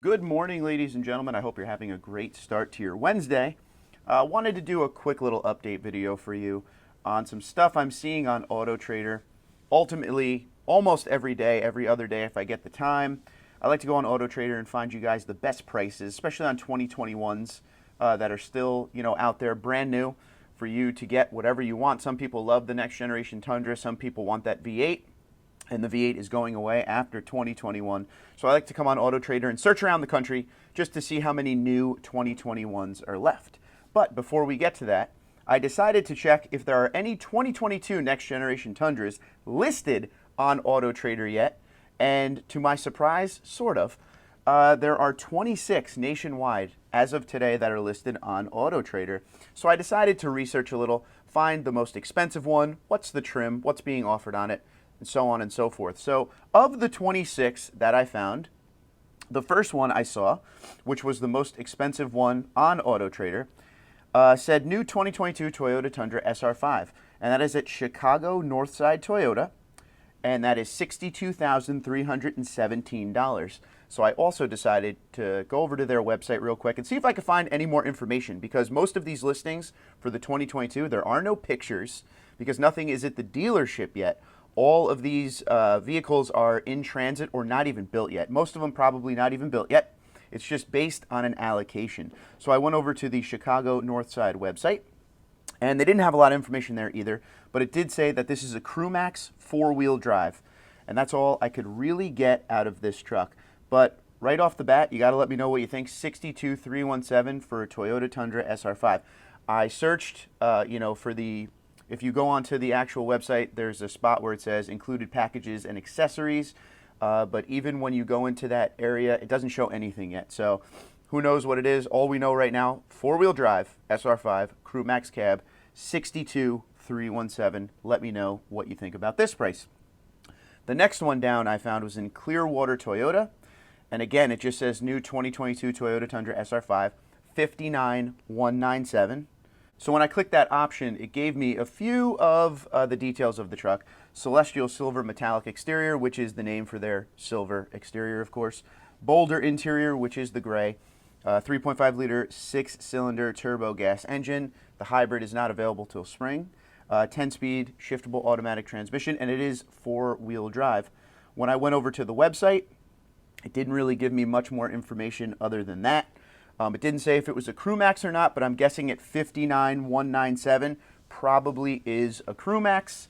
Good morning, ladies and gentlemen. I hope you're having a great start to your Wednesday. Wanted to do a quick little update video for you on some stuff I'm seeing on AutoTrader. Ultimately, almost every day, every other day if I get the time, I like to go on AutoTrader and find you guys the best prices, especially on 2021s that are still, out there brand new for you to get whatever you want. Some people love the next generation Tundra. Some people want that V8. And the V8 is going away after 2021. So I like to come on AutoTrader and search around the country just to see how many new 2021s are left. But before we get to that, I decided to check if there are any 2022 next generation Tundras listed on AutoTrader yet. And to my surprise, sort of, there are 26 nationwide as of today that are listed on AutoTrader. So I decided to research a little, find the most expensive one, what's the trim, what's being offered on it, and so on and so forth. So of the 26 that I found, the first one I saw, which was the most expensive one on AutoTrader, said new 2022 Toyota Tundra SR5, and that is at Chicago Northside Toyota, and that is $62,317. So I also decided to go over to their website real quick and see if I could find any more information, because most of these listings for the 2022, there are no pictures because nothing is at the dealership yet. All of these vehicles are in transit or not even built yet. Most of them probably not even built yet. It's just based on an allocation. So I went over to the Chicago Northside website, and they didn't have a lot of information there either, but it did say that this is a CrewMax 4-wheel drive, and that's all I could really get out of this truck. But right off the bat, you got to let me know what you think. $62,317 for a Toyota Tundra SR5. I searched, for the... If you go onto the actual website, there's a spot where it says included packages and accessories, but even when you go into that area, it doesn't show anything yet. So who knows what it is? All we know right now, 4-wheel drive, SR5, CrewMax cab, $62,317. Let me know what you think about this price. The next one down I found was in Clearwater Toyota, and again, it just says new 2022 Toyota Tundra SR5, $59,197. So when I clicked that option, it gave me a few of the details of the truck. Celestial silver metallic exterior, which is the name for their silver exterior, of course. Boulder interior, which is the gray. 3.5 liter 6-cylinder turbo gas engine. The hybrid is not available till spring. 10-speed shiftable automatic transmission, and it is 4-wheel drive. When I went over to the website, it didn't really give me much more information other than that. It didn't say if it was a CrewMax or not, but I'm guessing at $59,197 probably is a CrewMax.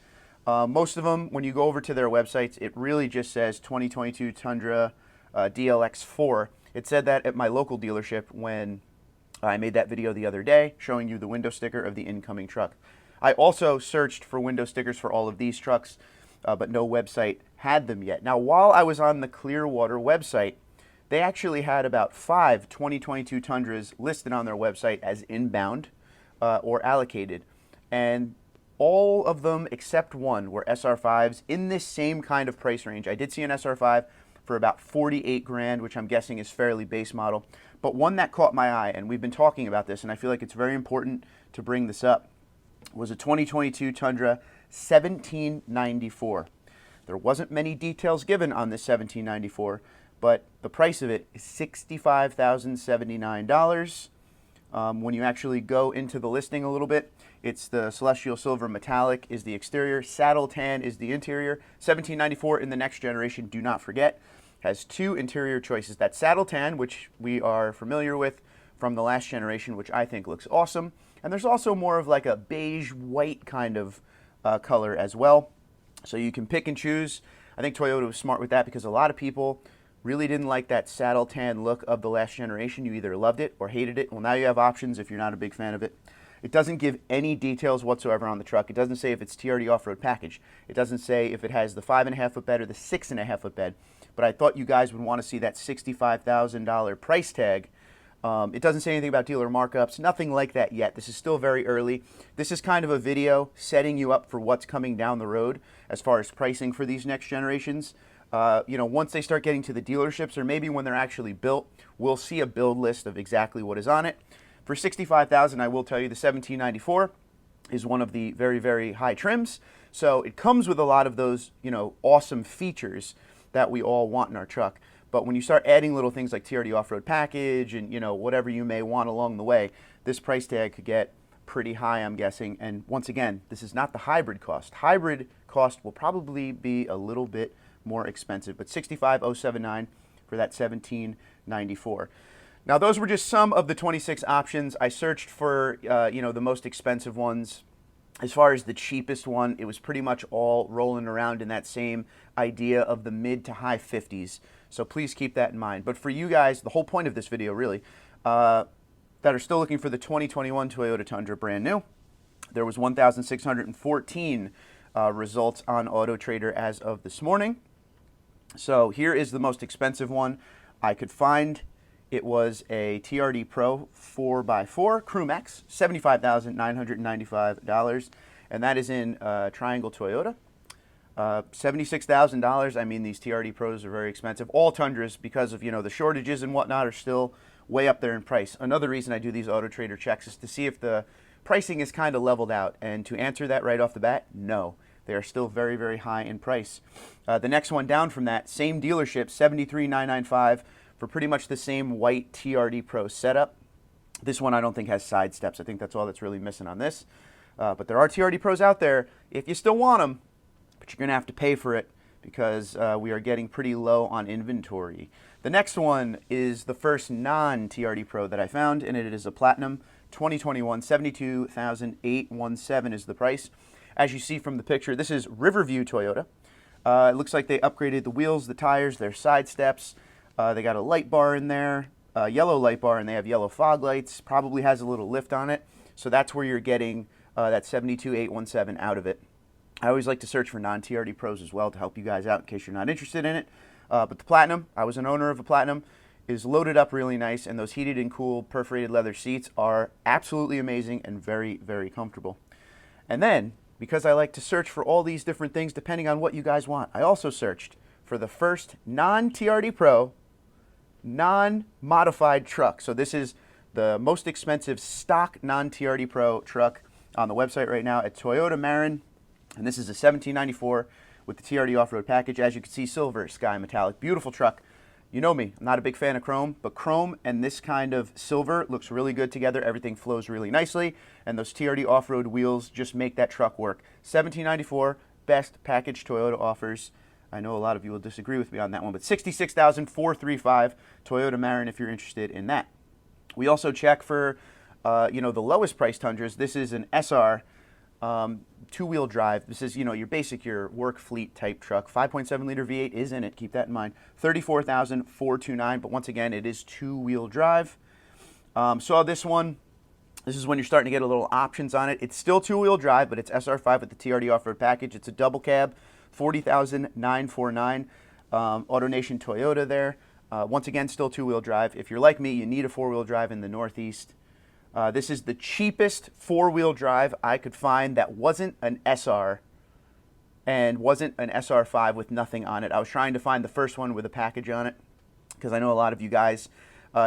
Most of them, when you go over to their websites, it really just says 2022 Tundra DLX4. It said that at my local dealership when I made that video the other day showing you the window sticker of the incoming truck. I also searched for window stickers for all of these trucks, but no website had them yet. Now, while I was on the Clearwater website, they actually had about 5 2022 Tundras listed on their website as inbound or allocated. And all of them except one were SR5s in this same kind of price range. I did see an SR5 for about 48 grand, which I'm guessing is fairly base model. But one that caught my eye, and we've been talking about this, and I feel like it's very important to bring this up, was a 2022 Tundra 1794. There wasn't many details given on this 1794, but the price of it is $65,079. When you actually go into the listing a little bit, it's the Celestial Silver Metallic is the exterior, Saddle Tan is the interior. 1794 in the next generation, do not forget, has 2 interior choices. That Saddle Tan, which we are familiar with from the last generation, which I think looks awesome. And there's also more of like a beige white kind of color as well. So you can pick and choose. I think Toyota was smart with that because a lot of people really didn't like that saddle tan look of the last generation. You either loved it or hated it. Well, now you have options if you're not a big fan of it. It doesn't give any details whatsoever on the truck. It doesn't say if it's TRD off-road package. It doesn't say if it has the 5.5 foot bed or the 6.5 foot bed. But I thought you guys would want to see that $65,000 price tag. It doesn't say anything about dealer markups, nothing like that yet. This is still very early. This is kind of a video setting you up for what's coming down the road as far as pricing for these next generations. Once they start getting to the dealerships, or maybe when they're actually built, we'll see a build list of exactly what is on it. For $65,000, I will tell you the 1794 is one of the very, very high trims. So it comes with a lot of those, awesome features that we all want in our truck. But when you start adding little things like TRD off-road package and, you know, whatever you may want along the way, this price tag could get pretty high, I'm guessing. And once again, this is not the hybrid cost. Hybrid cost will probably be a little bit more expensive, but $65,079 for that $1794. Now, those were just some of the 26 options. I searched for, you know, the most expensive ones. As far as the cheapest one, it was pretty much all rolling around in that same idea of the mid to high 50s. So please keep that in mind. But for you guys, the whole point of this video really, that are still looking for the 2021 Toyota Tundra brand new, there was 1,614 results on Auto Trader as of this morning. So here is the most expensive one I could find. It was a TRD Pro 4x4 Crew Max, $75,995, and that is in Triangle Toyota. $76,000. I mean, these TRD Pros are very expensive. All Tundras, because of, you know, the shortages and whatnot, are still way up there in price. Another reason I do these Auto Trader checks is to see if the pricing is kind of leveled out. And to answer that right off the bat, no. They are still very, very high in price. The next one down from that, same dealership, $73,995 for pretty much the same white TRD Pro setup. This one I don't think has side steps. I think that's all that's really missing on this. But there are TRD Pros out there if you still want them, but you're going to have to pay for it because we are getting pretty low on inventory. The next one is the first non-TRD Pro that I found, and it is a Platinum 2021, $72,817 is the price. As you see from the picture, this is Riverview Toyota. It looks like they upgraded the wheels, the tires, their side steps. They got a light bar in there, a yellow light bar, and they have yellow fog lights. Probably has a little lift on it. So that's where you're getting that $72,817 out of it. I always like to search for non-TRD Pros as well to help you guys out in case you're not interested in it. But the Platinum, I was an owner of a Platinum, is loaded up really nice, and those heated and cooled perforated leather seats are absolutely amazing and very, very comfortable. And then, because I like to search for all these different things depending on what you guys want, I also searched for the first non-TRD Pro, non-modified truck. So this is the most expensive stock non-TRD Pro truck on the website right now at Toyota Marin, and this is a $1794 with the TRD off-road package. As you can see, silver, sky, metallic, beautiful truck. You know me, I'm not a big fan of chrome, but chrome and this kind of silver looks really good together. Everything flows really nicely, and those TRD off-road wheels just make that truck work. $1794, best package Toyota offers. I know a lot of you will disagree with me on that one, but $66,435 Toyota Marin if you're interested in that. We also check for, you know, the lowest price Tundras. This is an SR two-wheel drive. This is, you know, your basic, your work fleet type truck. 5.7 liter V8 is in it. Keep that in mind. $34,429, but once again, it is two-wheel drive. Saw this one. This is when you're starting to get a little options on it. It's still two-wheel drive, but it's SR5 with the TRD off-road package. It's a double cab. $40,949. AutoNation Toyota there. Once again, still two-wheel drive. If you're like me, you need a four-wheel drive in the Northeast. This is the cheapest four-wheel drive I could find that wasn't an SR and wasn't an SR5 with nothing on it. I was trying to find the first one with a package on it because I know a lot of you guys,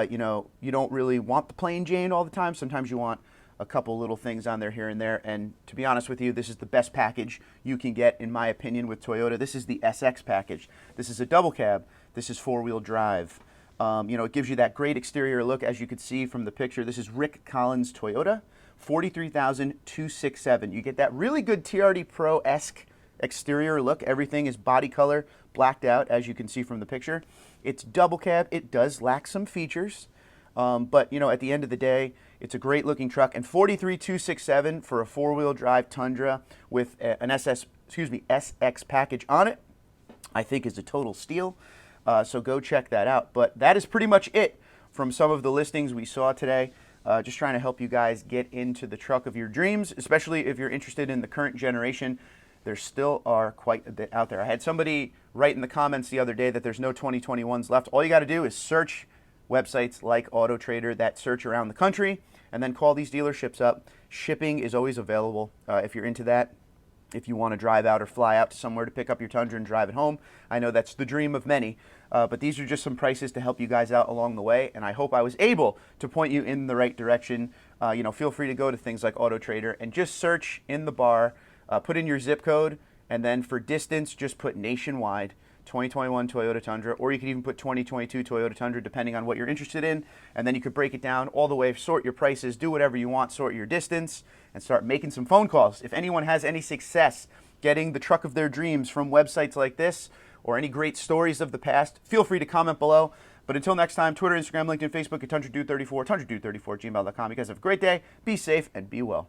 you know, you don't really want the plain Jane all the time. Sometimes you want a couple little things on there here and there. And to be honest with you, this is the best package you can get, in my opinion, with Toyota. This is the SX package. This is a double cab. This is four-wheel drive. You know, it gives you that great exterior look, as you could see from the picture. This is Rick Collins Toyota, $43,267. You get that really good TRD Pro-esque exterior look. Everything is body color, blacked out, as you can see from the picture. It's double cab. It does lack some features, but you know, at the end of the day, it's a great looking truck. And $43,267 for a four-wheel drive Tundra with an SX package on it, I think is a total steal. So go check that out. But that is pretty much it from some of the listings we saw today. Just trying to help you guys get into the truck of your dreams, especially if you're interested in the current generation. There still are quite a bit out there. I had somebody write in the comments the other day that there's no 2021s left. All you got to do is search websites like Auto Trader that search around the country, and then call these dealerships up. Shipping is always available if you're into that. If you want to drive out or fly out to somewhere to pick up your Tundra and drive it home, I know that's the dream of many, but these are just some prices to help you guys out along the way, and I hope I was able to point you in the right direction. You know, feel free to go to things like Auto Trader and just search in the bar, put in your zip code, and then for distance, just put nationwide 2021 Toyota Tundra, or you could even put 2022 Toyota Tundra, depending on what you're interested in, and then you could break it down all the way, sort your prices, do whatever you want, sort your distance, and start making some phone calls. If anyone has any success getting the truck of their dreams from websites like this, or any great stories of the past, feel free to comment below. But until next time, Twitter, Instagram, LinkedIn, Facebook at TundraDude34, TundraDude34 gmail.com. You guys have a great day, be safe, and be well.